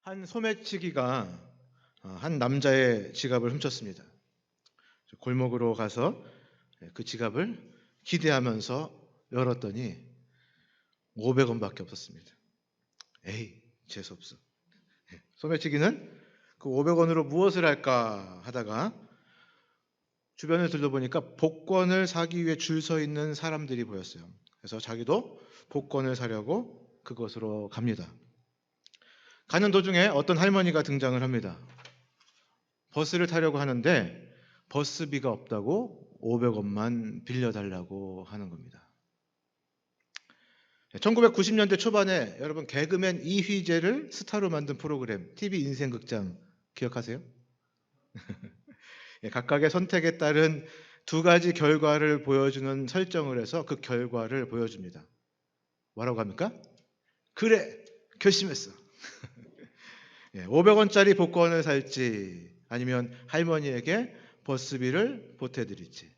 한 소매치기가 한 남자의 지갑을 훔쳤습니다. 골목으로 가서 그 지갑을 기대하면서 열었더니 500원밖에 없었습니다. 에이, 재수없어. 소매치기는 그 500원으로 무엇을 할까 하다가 주변을 둘러보니까 복권을 사기 위해 줄 서 있는 사람들이 보였어요. 그래서 자기도 복권을 사려고 그곳으로 갑니다. 가는 도중에 어떤 할머니가 등장을 합니다. 버스를 타려고 하는데 버스비가 없다고 500원만 빌려달라고 하는 겁니다. 1990년대 초반에 여러분 개그맨 이휘재를 스타로 만든 프로그램 TV 인생극장 기억하세요? 각각의 선택에 따른 두 가지 결과를 보여주는 설정을 해서 그 결과를 보여줍니다. 뭐라고 합니까? 그래, 결심했어. 500원짜리 복권을 살지 아니면 할머니에게 버스비를 보태드릴지.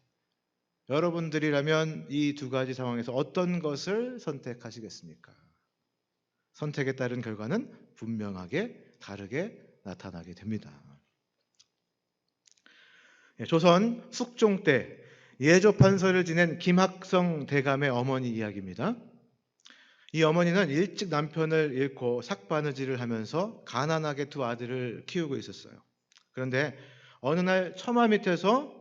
여러분들이라면 이 두 가지 상황에서 어떤 것을 선택하시겠습니까? 선택에 따른 결과는 분명하게 다르게 나타나게 됩니다. 조선 숙종 때 예조판서를 지낸 김학성 대감의 어머니 이야기입니다. 이 어머니는 일찍 남편을 잃고 삭바느질을 하면서 가난하게 두 아들을 키우고 있었어요. 그런데 어느 날 처마 밑에서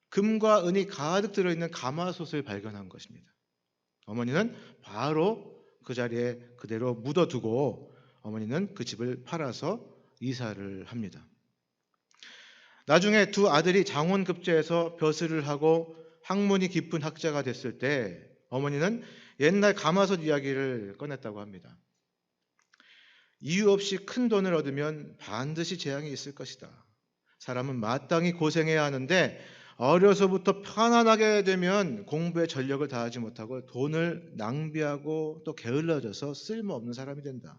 금과 은이 가득 들어있는 가마솥을 발견한 것입니다. 어머니는 바로 그 자리에 그대로 묻어두고 어머니는 그 집을 팔아서 이사를 합니다. 나중에 두 아들이 장원급제해서 벼슬을 하고 학문이 깊은 학자가 됐을 때 어머니는 옛날 가마솥 이야기를 꺼냈다고 합니다. 이유 없이 큰 돈을 얻으면 반드시 재앙이 있을 것이다. 사람은 마땅히 고생해야 하는데 어려서부터 편안하게 되면 공부에 전력을 다하지 못하고 돈을 낭비하고 또 게을러져서 쓸모없는 사람이 된다.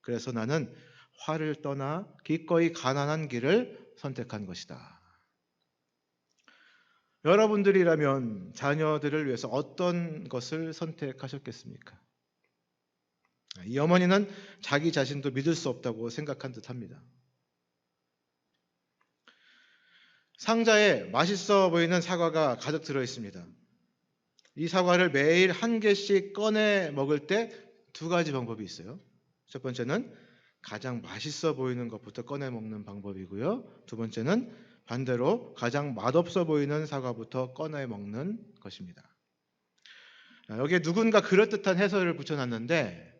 그래서 나는 화를 떠나 기꺼이 가난한 길을 선택한 것이다. 여러분들이라면 자녀들을 위해서 어떤 것을 선택하셨겠습니까? 이 어머니는 자기 자신도 믿을 수 없다고 생각한 듯합니다. 상자에 맛있어 보이는 사과가 가득 들어 있습니다. 이 사과를 매일 한 개씩 꺼내 먹을 때 두 가지 방법이 있어요. 첫 번째는 가장 맛있어 보이는 것부터 꺼내 먹는 방법이고요. 두 번째는 반대로 가장 맛없어 보이는 사과부터 꺼내 먹는 것입니다. 여기에 누군가 그럴듯한 해설을 붙여놨는데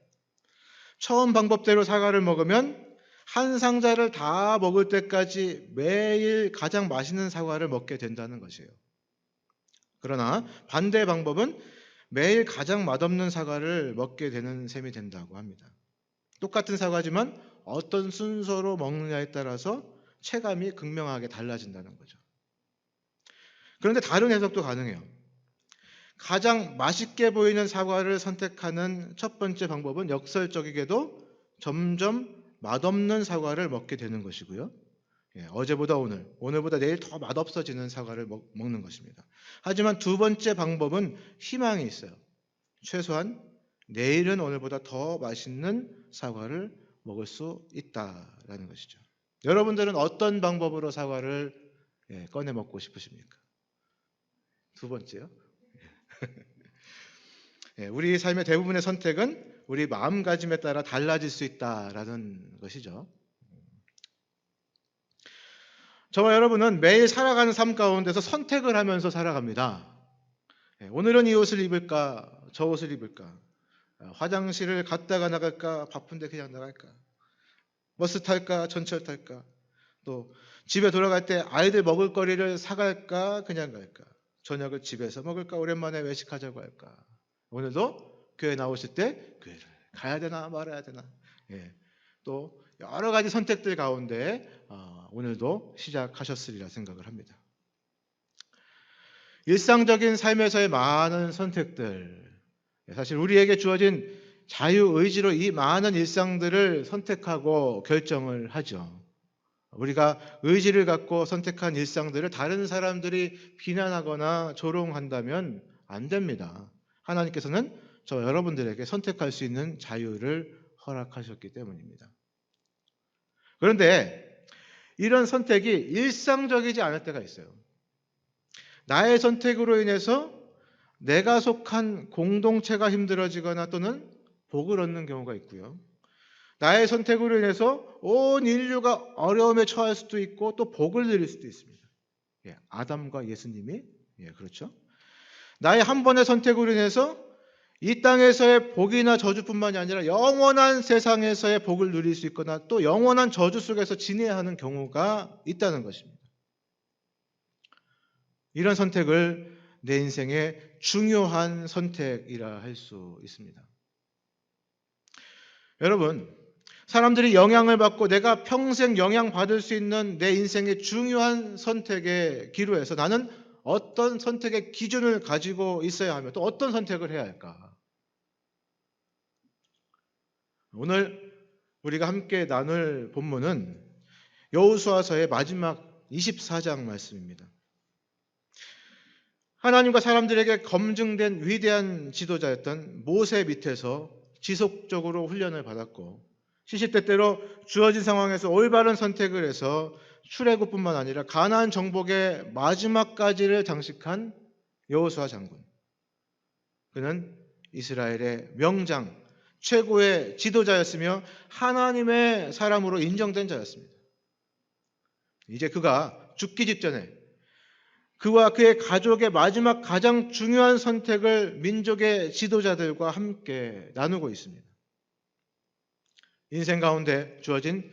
처음 방법대로 사과를 먹으면 한 상자를 다 먹을 때까지 매일 가장 맛있는 사과를 먹게 된다는 것이에요. 그러나 반대 방법은 매일 가장 맛없는 사과를 먹게 되는 셈이 된다고 합니다. 똑같은 사과지만 어떤 순서로 먹느냐에 따라서 체감이 극명하게 달라진다는 거죠. 그런데 다른 해석도 가능해요. 가장 맛있게 보이는 사과를 선택하는 첫 번째 방법은 역설적이게도 점점 맛없는 사과를 먹게 되는 것이고요. 어제보다 오늘, 오늘보다 내일 더 맛없어지는 사과를 먹는 것입니다. 하지만 두 번째 방법은 희망이 있어요. 최소한 내일은 오늘보다 더 맛있는 사과를 먹을 수 있다라는 것이죠. 여러분들은 어떤 방법으로 사과를 꺼내 먹고 싶으십니까? 두 번째요. 우리 삶의 대부분의 선택은 우리 마음가짐에 따라 달라질 수 있다라는 것이죠. 저와 여러분은 매일 살아가는 삶 가운데서 선택을 하면서 살아갑니다. 오늘은 이 옷을 입을까, 저 옷을 입을까, 화장실을 갔다가 나갈까, 바쁜데 그냥 나갈까, 버스 탈까, 전철 탈까, 또 집에 돌아갈 때 아이들 먹을 거리를 사갈까, 그냥 갈까, 저녁을 집에서 먹을까, 오랜만에 외식하자고 할까. 오늘도 교회 나오실 때 교회를 가야 되나 말아야 되나, 또 여러 가지 선택들 가운데 오늘도 시작하셨으리라 생각을 합니다. 일상적인 삶에서의 많은 선택들, 사실 우리에게 주어진 자유의지로 이 많은 일상들을 선택하고 결정을 하죠. 우리가 의지를 갖고 선택한 일상들을 다른 사람들이 비난하거나 조롱한다면 안 됩니다. 하나님께서는 저와 여러분들에게 선택할 수 있는 자유를 허락하셨기 때문입니다. 그런데 이런 선택이 일상적이지 않을 때가 있어요. 나의 선택으로 인해서 내가 속한 공동체가 힘들어지거나 또는 복을 얻는 경우가 있고요. 나의 선택으로 인해서 온 인류가 어려움에 처할 수도 있고 또 복을 누릴 수도 있습니다. 아담과 예수님이 그렇죠. 나의 한 번의 선택으로 인해서 이 땅에서의 복이나 저주뿐만이 아니라 영원한 세상에서의 복을 누릴 수 있거나 또 영원한 저주 속에서 지내야 하는 경우가 있다는 것입니다. 이런 선택을 내 인생의 중요한 선택이라 할 수 있습니다. 여러분, 사람들이 영향을 받고 내가 평생 영향받을 수 있는 내 인생의 중요한 선택의 기로에서 나는 어떤 선택의 기준을 가지고 있어야 하며 또 어떤 선택을 해야 할까? 오늘 우리가 함께 나눌 본문은 여호수아서의 마지막 24장 말씀입니다. 하나님과 사람들에게 검증된 위대한 지도자였던 모세 밑에서 지속적으로 훈련을 받았고 시시때때로 주어진 상황에서 올바른 선택을 해서 출애굽뿐만 아니라 가나안 정복의 마지막까지를 장식한 여호수아 장군. 그는 이스라엘의 명장, 최고의 지도자였으며 하나님의 사람으로 인정된 자였습니다. 이제 그가 죽기 직전에 그와 그의 가족의 마지막 가장 중요한 선택을 민족의 지도자들과 함께 나누고 있습니다. 인생 가운데 주어진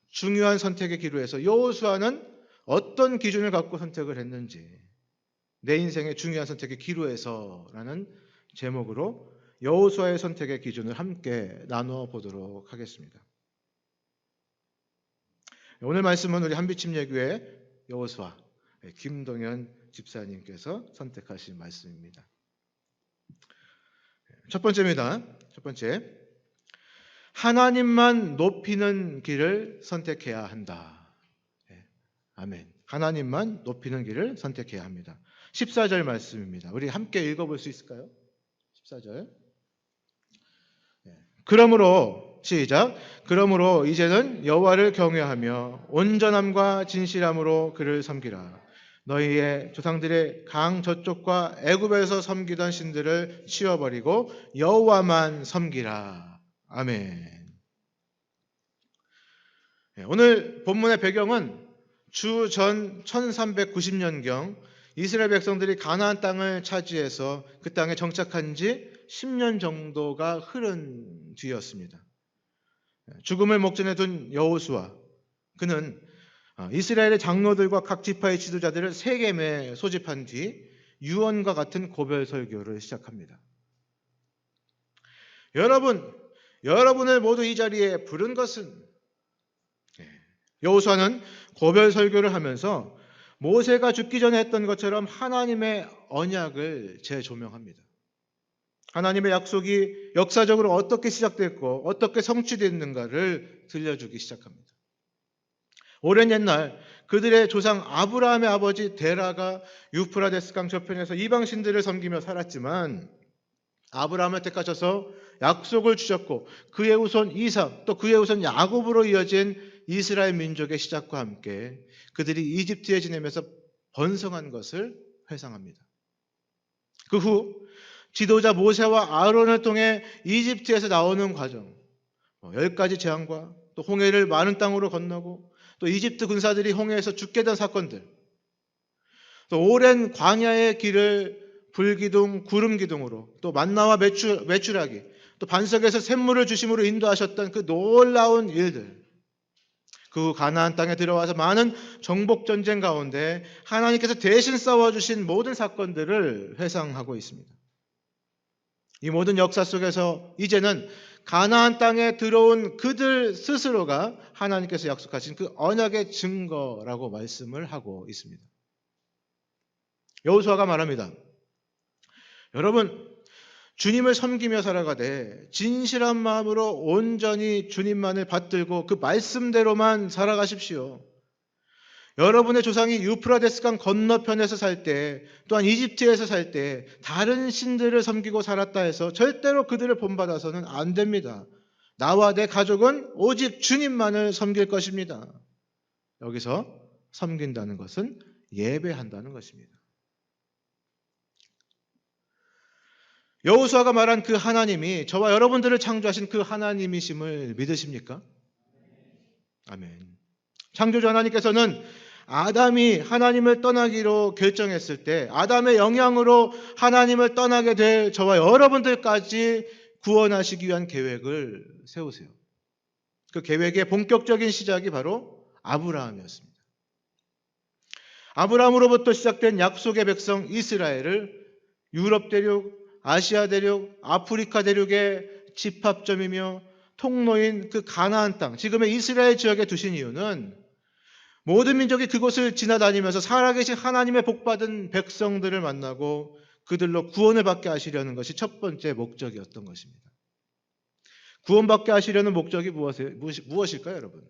중요한 선택의 기로에서 여호수아는 어떤 기준을 갖고 선택을 했는지 내 인생의 중요한 선택의 기로에서라는 제목으로 여호수아의 선택의 기준을 함께 나누어 보도록 하겠습니다. 오늘 말씀은 우리 한빛침례교회 여호수아 김동현 집사님께서 선택하신 말씀입니다. 첫 번째입니다. 첫 번째, 하나님만 높이는 길을 선택해야 한다. 아멘. 하나님만 높이는 길을 선택해야 합니다. 14절 말씀입니다. 우리 함께 읽어볼 수 있을까요? 14절. 그러므로 시작. 그러므로 이제는 여호와를 경외하며 온전함과 진실함으로 그를 섬기라. 너희의 조상들의 강 저쪽과 애굽에서 섬기던 신들을 치워버리고 여호와만 섬기라. 아멘. 오늘 본문의 배경은 주전 1390년경 이스라엘 백성들이 가나안 땅을 차지해서 그 땅에 정착한 지 10년 정도가 흐른 뒤였습니다. 죽음을 목전에 둔 여호수아, 그는 이스라엘의 장로들과 각 지파의 지도자들을 세겜에 소집한 뒤 유언과 같은 고별 설교를 시작합니다. 여러분을 모두 이 자리에 부른 것은, 여호수아는 고별 설교를 하면서 모세가 죽기 전에 했던 것처럼 하나님의 언약을 재조명합니다. 하나님의 약속이 역사적으로 어떻게 시작됐고 어떻게 성취됐는가를 들려주기 시작합니다. 오랜 옛날 그들의 조상 아브라함의 아버지 데라가 유프라데스 강 저편에서 이방신들을 섬기며 살았지만 아브라함을 택하셔서 약속을 주셨고 그의 후손 이삭 또 그의 후손 야곱으로 이어진 이스라엘 민족의 시작과 함께 그들이 이집트에 지내면서 번성한 것을 회상합니다. 그 후 지도자 모세와 아론을 통해 이집트에서 나오는 과정, 10가지 재앙과 또 홍해를 마른 땅으로 건너고 또 이집트 군사들이 홍해에서 죽게 된 사건들, 또 오랜 광야의 길을 불기둥, 구름기둥으로 또 만나와 메추라기, 또 반석에서 샘물을 주심으로 인도하셨던 그 놀라운 일들, 그 후 가나안 땅에 들어와서 많은 정복전쟁 가운데 하나님께서 대신 싸워주신 모든 사건들을 회상하고 있습니다. 이 모든 역사 속에서 이제는 가나안 땅에 들어온 그들 스스로가 하나님께서 약속하신 그 언약의 증거라고 말씀을 하고 있습니다. 여호수아가 말합니다. 여러분, 주님을 섬기며 살아가되 진실한 마음으로 온전히 주님만을 받들고 그 말씀대로만 살아가십시오. 여러분의 조상이 유프라데스 강 건너편에서 살 때, 또한 이집트에서 살 때 다른 신들을 섬기고 살았다 해서 절대로 그들을 본받아서는 안 됩니다. 나와 내 가족은 오직 주님만을 섬길 것입니다. 여기서 섬긴다는 것은 예배한다는 것입니다. 여호수아가 말한 그 하나님이 저와 여러분들을 창조하신 그 하나님이심을 믿으십니까? 아멘. 창조주 하나님께서는 아담이 하나님을 떠나기로 결정했을 때 아담의 영향으로 하나님을 떠나게 될 저와 여러분들까지 구원하시기 위한 계획을 세우세요. 그 계획의 본격적인 시작이 바로 아브라함이었습니다. 아브라함으로부터 시작된 약속의 백성 이스라엘을 유럽 대륙, 아시아 대륙, 아프리카 대륙의 집합점이며 통로인 그 가나안 땅, 지금의 이스라엘 지역에 두신 이유는 모든 민족이 그곳을 지나다니면서 살아계신 하나님의 복받은 백성들을 만나고 그들로 구원을 받게 하시려는 것이 첫 번째 목적이었던 것입니다. 구원받게 하시려는 목적이 무엇일까요, 여러분?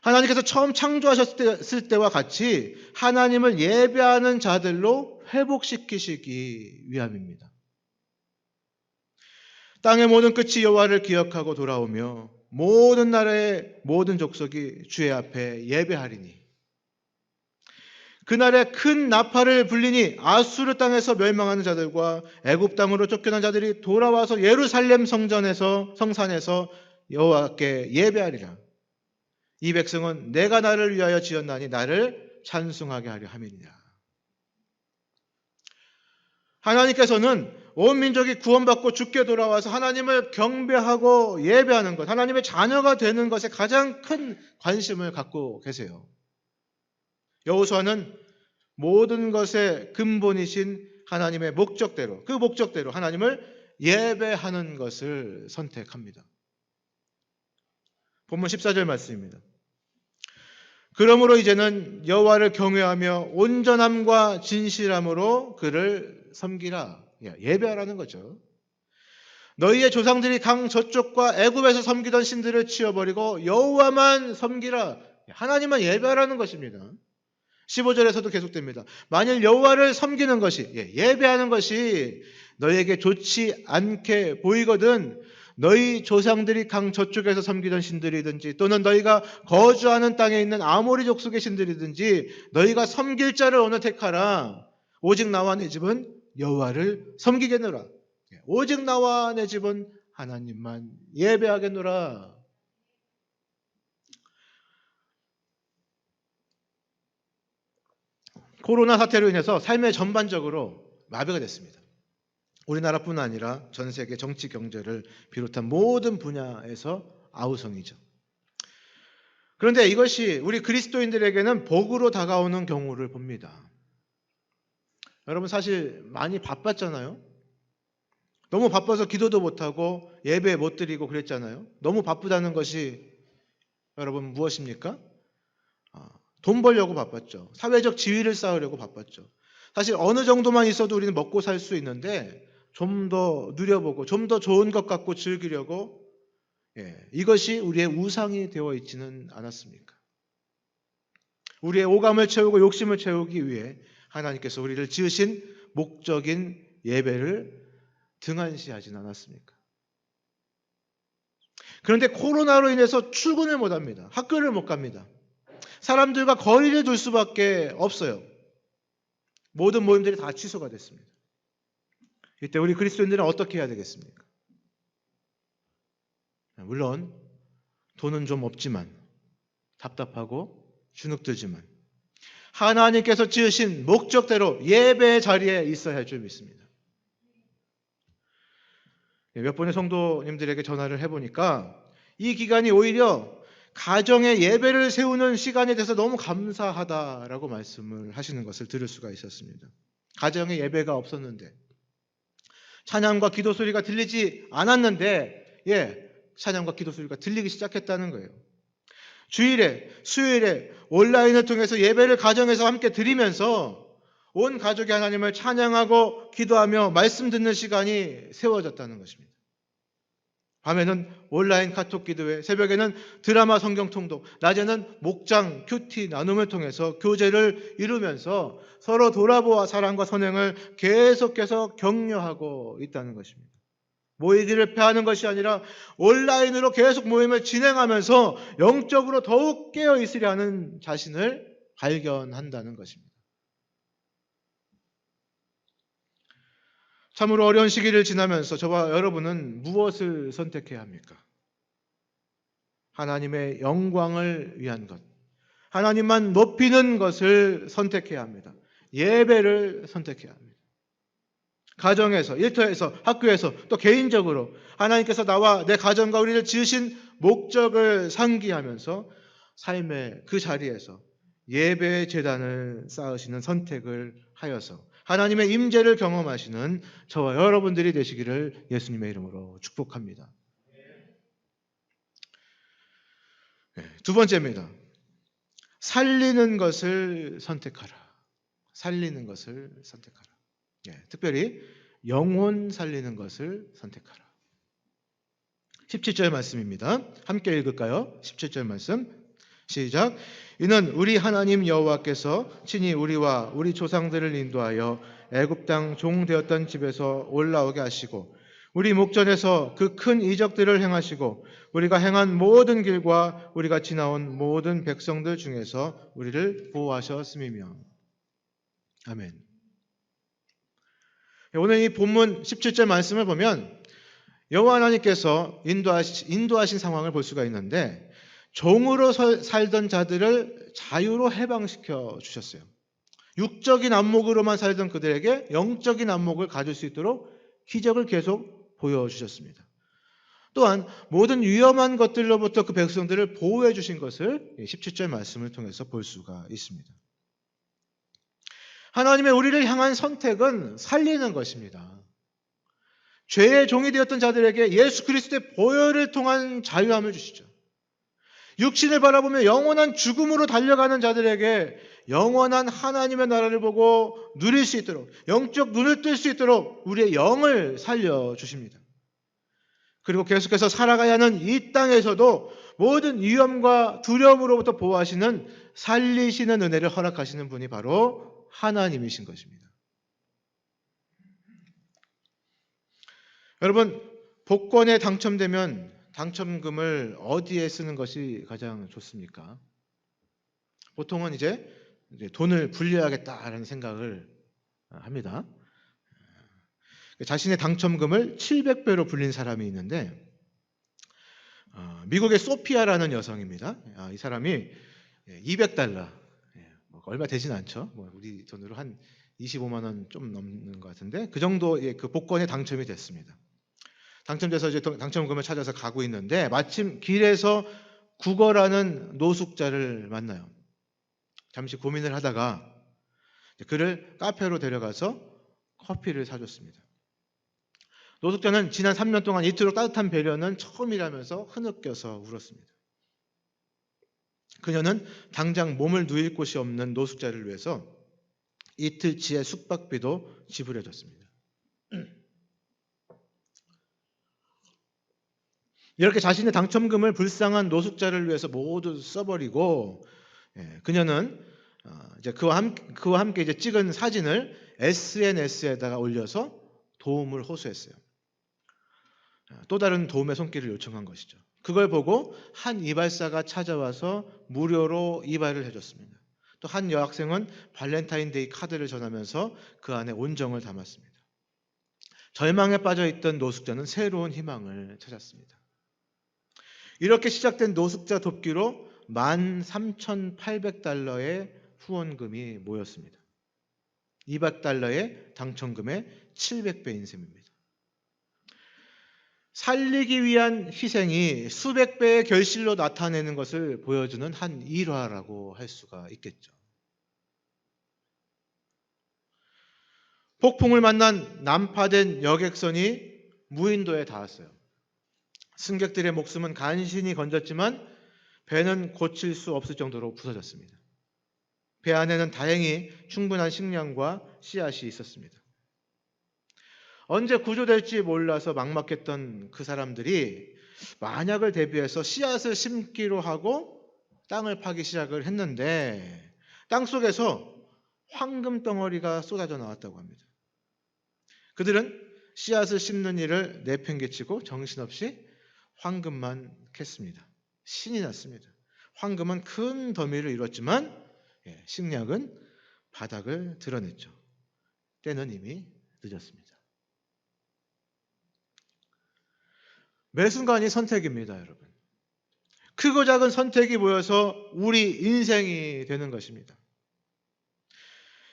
하나님께서 처음 창조하셨을 때와 같이 하나님을 예배하는 자들로 회복시키시기 위함입니다. 땅의 모든 끝이 여호와를 기억하고 돌아오며 모든 나라의 모든 족속이 주의 앞에 예배하리니 그날에 큰 나팔을 불리니 아수르 땅에서 멸망하는 자들과 애굽 땅으로 쫓겨난 자들이 돌아와서 예루살렘 성산에서 여호와께 예배하리라. 이 백성은 내가 나를 위하여 지었나니 나를 찬송하게 하려 함이니라. 하나님께서는 온 민족이 구원받고 주께 돌아와서 하나님을 경배하고 예배하는 것, 하나님의 자녀가 되는 것에 가장 큰 관심을 갖고 계세요. 여호수아는 모든 것의 근본이신 하나님의 목적대로, 그 목적대로 하나님을 예배하는 것을 선택합니다. 본문 14절 말씀입니다. 그러므로 이제는 여호와를 경외하며 온전함과 진실함으로 그를 섬기라. 예배하라는 거죠. 너희의 조상들이 강 저쪽과 애굽에서 섬기던 신들을 치워버리고 여호와만 섬기라. 하나님만 예배하라는 것입니다. 15절에서도 계속됩니다. 만일 여호와를 섬기는 것이, 예배하는 것이 너희에게 좋지 않게 보이거든 너희 조상들이 강 저쪽에서 섬기던 신들이든지 또는 너희가 거주하는 땅에 있는 아모리 족속의 신들이든지 너희가 섬길 자를 어느 택하라. 오직 나와 내 집은 여호와를 섬기겠노라. 오직 나와 내 집은 하나님만 예배하겠노라. 코로나 사태로 인해서 삶의 전반적으로 마비가 됐습니다. 우리나라뿐 아니라 전 세계 정치 경제를 비롯한 모든 분야에서 아우성이죠. 그런데 이것이 우리 그리스도인들에게는 복으로 다가오는 경우를 봅니다. 여러분 사실 많이 바빴잖아요. 너무 바빠서 기도도 못하고 예배 못 드리고 그랬잖아요. 너무 바쁘다는 것이 여러분 무엇입니까? 돈 벌려고 바빴죠. 사회적 지위를 쌓으려고 바빴죠. 사실 어느 정도만 있어도 우리는 먹고 살 수 있는데 좀 더 누려보고 좀 더 좋은 것 갖고 즐기려고 이것이 우리의 우상이 되어 있지는 않았습니까? 우리의 오감을 채우고 욕심을 채우기 위해 하나님께서 우리를 지으신 목적인 예배를 등한시하진 않았습니까? 그런데 코로나로 인해서 출근을 못합니다. 학교를 못 갑니다. 사람들과 거리를 둘 수밖에 없어요. 모든 모임들이 다 취소가 됐습니다. 이때 우리 그리스도인들은 어떻게 해야 되겠습니까? 물론 돈은 좀 없지만 답답하고 주눅들지만 하나님께서 지으신 목적대로 예배의 자리에 있어야 할 줄 믿습니다. 몇 번의 성도님들에게 전화를 해보니까 이 기간이 오히려 가정의 예배를 세우는 시간에 대해서 너무 감사하다라고 말씀을 하시는 것을 들을 수가 있었습니다. 가정의 예배가 없었는데 찬양과 기도 소리가 들리지 않았는데 찬양과 기도 소리가 들리기 시작했다는 거예요. 주일에, 수요일에 온라인을 통해서 예배를 가정에서 함께 드리면서 온 가족이 하나님을 찬양하고 기도하며 말씀 듣는 시간이 세워졌다는 것입니다. 밤에는 온라인 카톡 기도회, 새벽에는 드라마 성경 통독, 낮에는 목장, 큐티 나눔을 통해서 교제를 이루면서 서로 돌아보아 사랑과 선행을 계속해서 격려하고 있다는 것입니다. 모이기를 패하는 것이 아니라 온라인으로 계속 모임을 진행하면서 영적으로 더욱 깨어 있으려 하는 자신을 발견한다는 것입니다. 참으로 어려운 시기를 지나면서 저와 여러분은 무엇을 선택해야 합니까? 하나님의 영광을 위한 것, 하나님만 높이는 것을 선택해야 합니다. 예배를 선택해야 합니다. 가정에서, 일터에서, 학교에서, 또 개인적으로 하나님께서 나와 내 가정과 우리를 지으신 목적을 상기하면서 삶의 그 자리에서 예배의 제단을 쌓으시는 선택을 하여서 하나님의 임재를 경험하시는 저와 여러분들이 되시기를 예수님의 이름으로 축복합니다. 두 번째입니다. 살리는 것을 선택하라. 살리는 것을 선택하라. 특별히 영혼 살리는 것을 선택하라. 17절 말씀입니다. 함께 읽을까요? 17절 말씀 시작. 이는 우리 하나님 여호와께서 친히 우리와 우리 조상들을 인도하여 애굽 땅 종 되었던 집에서 올라오게 하시고 우리 목전에서 그 큰 이적들을 행하시고 우리가 행한 모든 길과 우리가 지나온 모든 백성들 중에서 우리를 보호하셨음이며. 아멘. 오늘 이 본문 17절 말씀을 보면 여호와 하나님께서 인도하신 상황을 볼 수가 있는데 종으로 살던 자들을 자유로 해방시켜 주셨어요. 육적인 안목으로만 살던 그들에게 영적인 안목을 가질 수 있도록 기적을 계속 보여주셨습니다. 또한 모든 위험한 것들로부터 그 백성들을 보호해 주신 것을 17절 말씀을 통해서 볼 수가 있습니다. 하나님의 우리를 향한 선택은 살리는 것입니다. 죄의 종이 되었던 자들에게 예수 그리스도의 보혈을 통한 자유함을 주시죠. 육신을 바라보며 영원한 죽음으로 달려가는 자들에게 영원한 하나님의 나라를 보고 누릴 수 있도록 영적 눈을 뜰 수 있도록 우리의 영을 살려주십니다. 그리고 계속해서 살아가야 하는 이 땅에서도 모든 위험과 두려움으로부터 보호하시는 살리시는 은혜를 허락하시는 분이 바로 하나님이신 것입니다. 여러분, 복권에 당첨되면 당첨금을 어디에 쓰는 것이 가장 좋습니까? 보통은 이제 돈을 불려야겠다라는 생각을 합니다. 자신의 당첨금을 700배로 불린 사람이 있는데 미국의 소피아라는 여성입니다. 이 사람이 200달러, 얼마 되진 않죠. 우리 돈으로 한 25만 원 좀 넘는 것 같은데 그 정도의 그 복권에 당첨이 됐습니다. 당첨돼서 이제 당첨금을 찾아서 가고 있는데 마침 길에서 국어라는 노숙자를 만나요. 잠시 고민을 하다가 그를 카페로 데려가서 커피를 사줬습니다. 노숙자는 지난 3년 동안 이토록 따뜻한 배려는 처음이라면서 흐느껴서 울었습니다. 그녀는 당장 몸을 누일 곳이 없는 노숙자를 위해서 이틀치의 숙박비도 지불해줬습니다. 이렇게 자신의 당첨금을 불쌍한 노숙자를 위해서 모두 써버리고 그녀는 이제 그와 함께 이제 찍은 사진을 SNS에다가 올려서 도움을 호소했어요. 또 다른 도움의 손길을 요청한 것이죠. 그걸 보고 한 이발사가 찾아와서 무료로 이발을 해줬습니다. 또 한 여학생은 발렌타인데이 카드를 전하면서 그 안에 온정을 담았습니다. 절망에 빠져있던 노숙자는 새로운 희망을 찾았습니다. 이렇게 시작된 노숙자 돕기로 13,800달러의 후원금이 모였습니다. 200달러의 당첨금의 700배인 셈입니다. 살리기 위한 희생이 수백 배의 결실로 나타내는 것을 보여주는 한 일화라고 할 수가 있겠죠. 폭풍을 만난 난파된 여객선이 무인도에 닿았어요. 승객들의 목숨은 간신히 건졌지만 배는 고칠 수 없을 정도로 부서졌습니다. 배 안에는 다행히 충분한 식량과 씨앗이 있었습니다. 언제 구조될지 몰라서 막막했던 그 사람들이 만약을 대비해서 씨앗을 심기로 하고 땅을 파기 시작을 했는데 땅 속에서 황금 덩어리가 쏟아져 나왔다고 합니다. 그들은 씨앗을 심는 일을 내팽개치고 정신없이 황금만 캤습니다. 신이 났습니다. 황금은 큰 더미를 이뤘지만 식량은 바닥을 드러냈죠. 때는 이미 늦었습니다. 매 순간이 선택입니다, 여러분. 크고 작은 선택이 모여서 우리 인생이 되는 것입니다.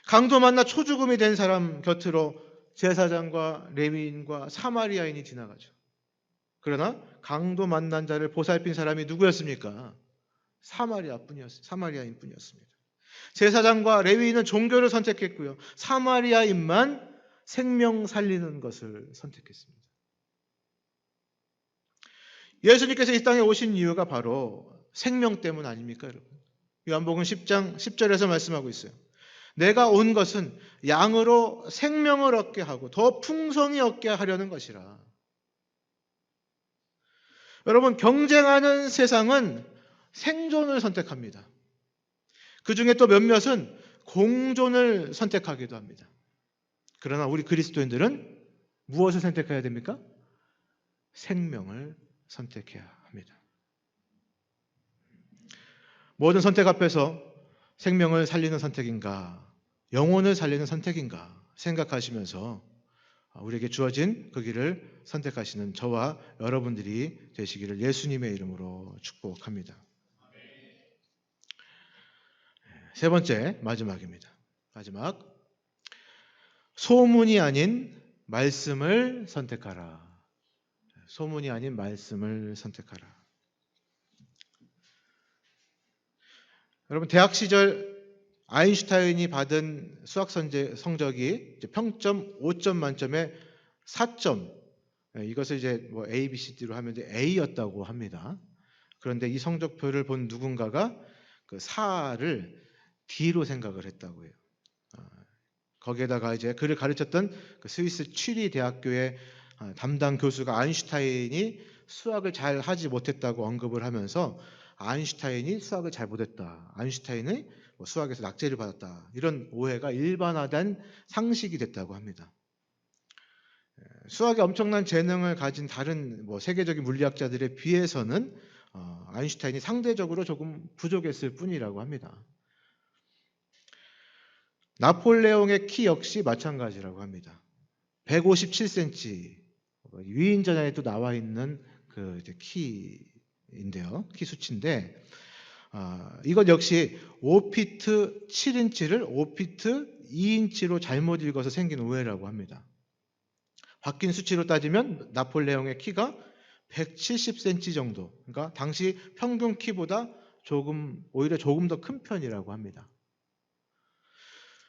강도 만나 초죽음이 된 사람 곁으로 제사장과 레위인과 사마리아인이 지나가죠. 그러나 강도 만난 자를 보살핀 사람이 누구였습니까? 사마리아인 뿐이었습니다. 제사장과 레위인은 종교를 선택했고요. 사마리아인만 생명 살리는 것을 선택했습니다. 예수님께서 이 땅에 오신 이유가 바로 생명 때문 아닙니까, 여러분? 요한복음 10장 10절에서 말씀하고 있어요. 내가 온 것은 양으로 생명을 얻게 하고 더 풍성히 얻게 하려는 것이라. 여러분, 경쟁하는 세상은 생존을 선택합니다. 그 중에 또 몇몇은 공존을 선택하기도 합니다. 그러나 우리 그리스도인들은 무엇을 선택해야 됩니까? 생명을 선택해야 합니다. 모든 선택 앞에서 생명을 살리는 선택인가, 영혼을 살리는 선택인가 생각하시면서 우리에게 주어진 그 길을 선택하시는 저와 여러분들이 되시기를 예수님의 이름으로 축복합니다. 세 번째, 마지막입니다. 마지막, 소문이 아닌 말씀을 선택하라. 소문이 아닌 말씀을 선택하라. 여러분, 대학 시절 아인슈타인이 받은 수학 성적이 평점 5점 만점에 4점. 이것을 이제 뭐 A, B, C, D로 하면 이제 A였다고 합니다. 그런데 이 성적표를 본 누군가가 그 4를 D로 생각을 했다고 해요. 거기에다가 이제 그를 가르쳤던 그 스위스 취리 대학교의 담당 교수가 아인슈타인이 수학을 잘 하지 못했다고 언급을 하면서 아인슈타인이 수학을 잘 못했다. 아인슈타인이 수학에서 낙제를 받았다. 이런 오해가 일반화된 상식이 됐다고 합니다. 수학에 엄청난 재능을 가진 다른 세계적인 물리학자들에 비해서는 아인슈타인이 상대적으로 조금 부족했을 뿐이라고 합니다. 나폴레옹의 키 역시 마찬가지라고 합니다. 157cm, 위인전에도 나와 있는 그 키인데요. 키 수치인데, 이것 역시 5피트 7인치를 5피트 2인치로 잘못 읽어서 생긴 오해라고 합니다. 바뀐 수치로 따지면 나폴레옹의 키가 170cm 정도, 그러니까 당시 평균 키보다 오히려 조금 더 큰 편이라고 합니다.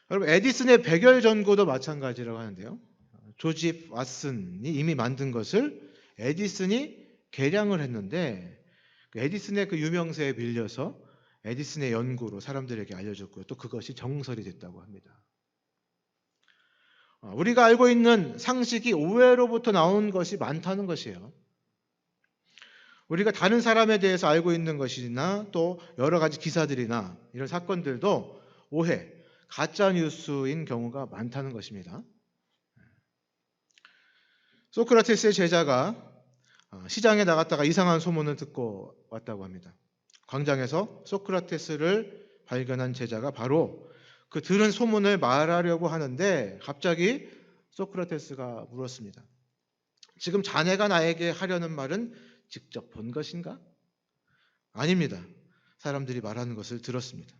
여러분, 에디슨의 백열 전구도 마찬가지라고 하는데요. 조지 왓슨이 이미 만든 것을 에디슨이 개량을 했는데 에디슨의 그 유명세에 빌려서 에디슨의 연구로 사람들에게 알려졌고요. 또 그것이 정설이 됐다고 합니다. 우리가 알고 있는 상식이 오해로부터 나온 것이 많다는 것이에요. 우리가 다른 사람에 대해서 알고 있는 것이나 또 여러 가지 기사들이나 이런 사건들도 오해, 가짜 뉴스인 경우가 많다는 것입니다. 소크라테스의 제자가 시장에 나갔다가 이상한 소문을 듣고 왔다고 합니다. 광장에서 소크라테스를 발견한 제자가 바로 그 들은 소문을 말하려고 하는데 갑자기 소크라테스가 물었습니다. 지금 자네가 나에게 하려는 말은 직접 본 것인가? 아닙니다. 사람들이 말하는 것을 들었습니다.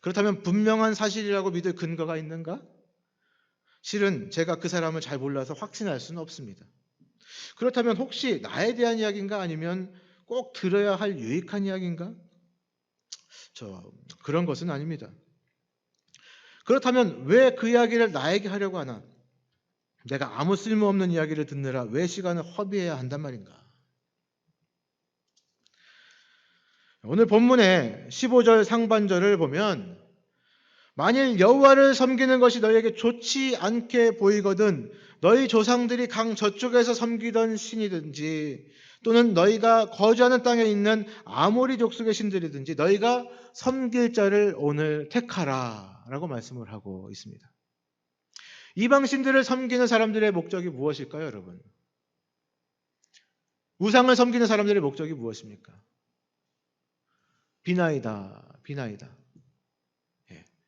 그렇다면 분명한 사실이라고 믿을 근거가 있는가? 실은 제가 그 사람을 잘 몰라서 확신할 수는 없습니다. 그렇다면 혹시 나에 대한 이야기인가? 아니면 꼭 들어야 할 유익한 이야기인가? 그런 것은 아닙니다. 그렇다면 왜 그 이야기를 나에게 하려고 하나? 내가 아무 쓸모없는 이야기를 듣느라 왜 시간을 허비해야 한단 말인가? 오늘 본문의 15절 상반절을 보면 만일 여호와를 섬기는 것이 너희에게 좋지 않게 보이거든 너희 조상들이 강 저쪽에서 섬기던 신이든지 또는 너희가 거주하는 땅에 있는 아모리 족속의 신들이든지 너희가 섬길 자를 오늘 택하라 라고 말씀을 하고 있습니다. 이방 신들을 섬기는 사람들의 목적이 무엇일까요, 여러분? 우상을 섬기는 사람들의 목적이 무엇입니까? 비나이다, 비나이다.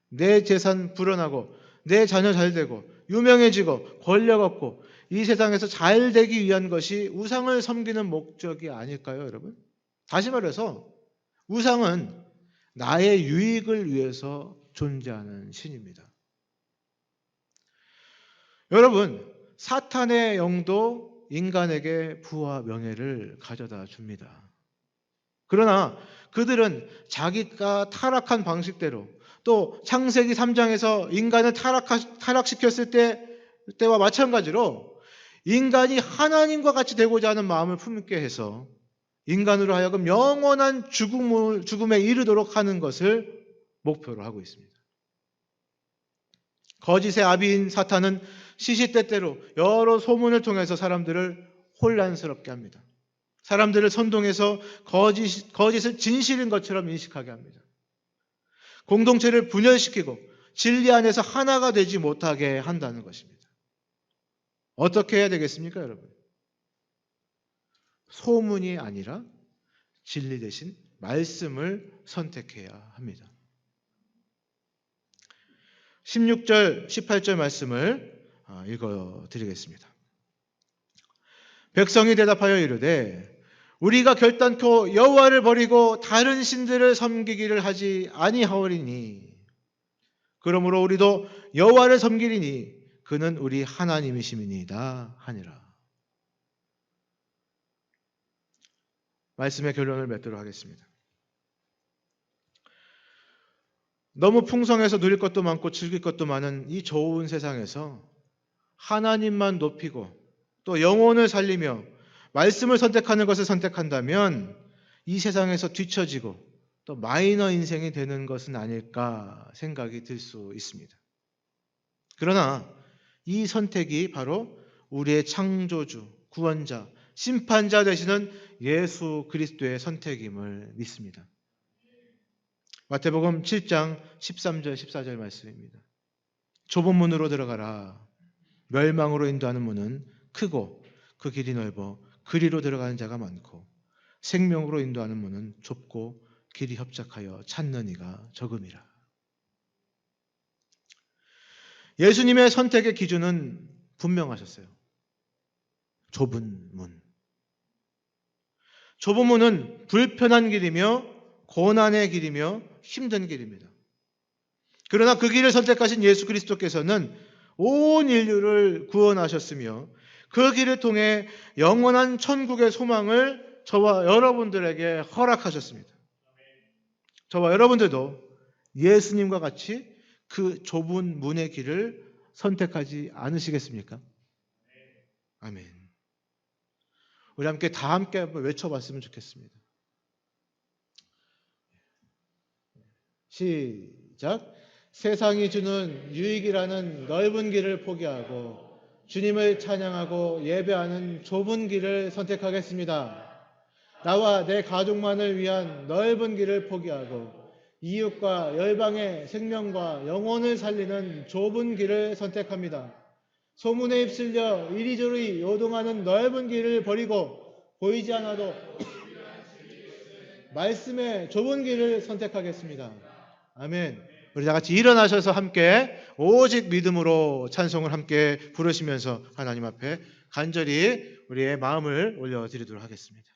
내 재산 불어나고 내 자녀 잘 되고 유명해지고 권력 얻고 이 세상에서 잘 되기 위한 것이 우상을 섬기는 목적이 아닐까요, 여러분? 다시 말해서 우상은 나의 유익을 위해서 존재하는 신입니다. 여러분, 사탄의 영도 인간에게 부와 명예를 가져다 줍니다. 그러나 그들은 자기가 타락한 방식대로 또 창세기 3장에서 인간을 타락시켰을 때와 마찬가지로 인간이 하나님과 같이 되고자 하는 마음을 품게 해서 인간으로 하여금 영원한 죽음에 이르도록 하는 것을 목표로 하고 있습니다. 거짓의 아비인 사탄은 시시때때로 여러 소문을 통해서 사람들을 혼란스럽게 합니다. 사람들을 선동해서 거짓을 진실인 것처럼 인식하게 합니다. 공동체를 분열시키고 진리 안에서 하나가 되지 못하게 한다는 것입니다. 어떻게 해야 되겠습니까, 여러분? 소문이 아니라 진리 대신 말씀을 선택해야 합니다. 16절, 18절 말씀을 읽어드리겠습니다. 백성이 대답하여 이르되 우리가 결단코 여호와를 버리고 다른 신들을 섬기기를 하지 아니하오리니 그러므로 우리도 여호와를 섬기리니 그는 우리 하나님이심이니이다 하니라. 말씀의 결론을 맺도록 하겠습니다. 너무 풍성해서 누릴 것도 많고 즐길 것도 많은 이 좋은 세상에서 하나님만 높이고 또 영혼을 살리며 말씀을 선택하는 것을 선택한다면 이 세상에서 뒤처지고 또 마이너 인생이 되는 것은 아닐까 생각이 들 수 있습니다. 그러나 이 선택이 바로 우리의 창조주, 구원자, 심판자 되시는 예수 그리스도의 선택임을 믿습니다. 마태복음 7장 13절 14절 말씀입니다. 좁은 문으로 들어가라. 멸망으로 인도하는 문은 크고 그 길이 넓어 그리로 들어가는 자가 많고 생명으로 인도하는 문은 좁고 길이 협착하여 찾는 이가 적음이라. 예수님의 선택의 기준은 분명하셨어요. 좁은 문. 좁은 문은 불편한 길이며 고난의 길이며 힘든 길입니다. 그러나 그 길을 선택하신 예수 그리스도께서는 온 인류를 구원하셨으며 그 길을 통해 영원한 천국의 소망을 저와 여러분들에게 허락하셨습니다. 저와 여러분들도 예수님과 같이 그 좁은 문의 길을 선택하지 않으시겠습니까? 아멘. 우리 함께 다 함께 외쳐봤으면 좋겠습니다. 시작. 세상이 주는 유익이라는 넓은 길을 포기하고 주님을 찬양하고 예배하는 좁은 길을 선택하겠습니다. 나와 내 가족만을 위한 넓은 길을 포기하고 이웃과 열방의 생명과 영혼을 살리는 좁은 길을 선택합니다. 소문에 휩쓸려 이리저리 요동하는 넓은 길을 버리고 보이지 않아도 말씀의 좁은 길을 선택하겠습니다. 아멘. 우리 다 같이 일어나셔서 함께 오직 믿음으로 찬송을 함께 부르시면서 하나님 앞에 간절히 우리의 마음을 올려드리도록 하겠습니다.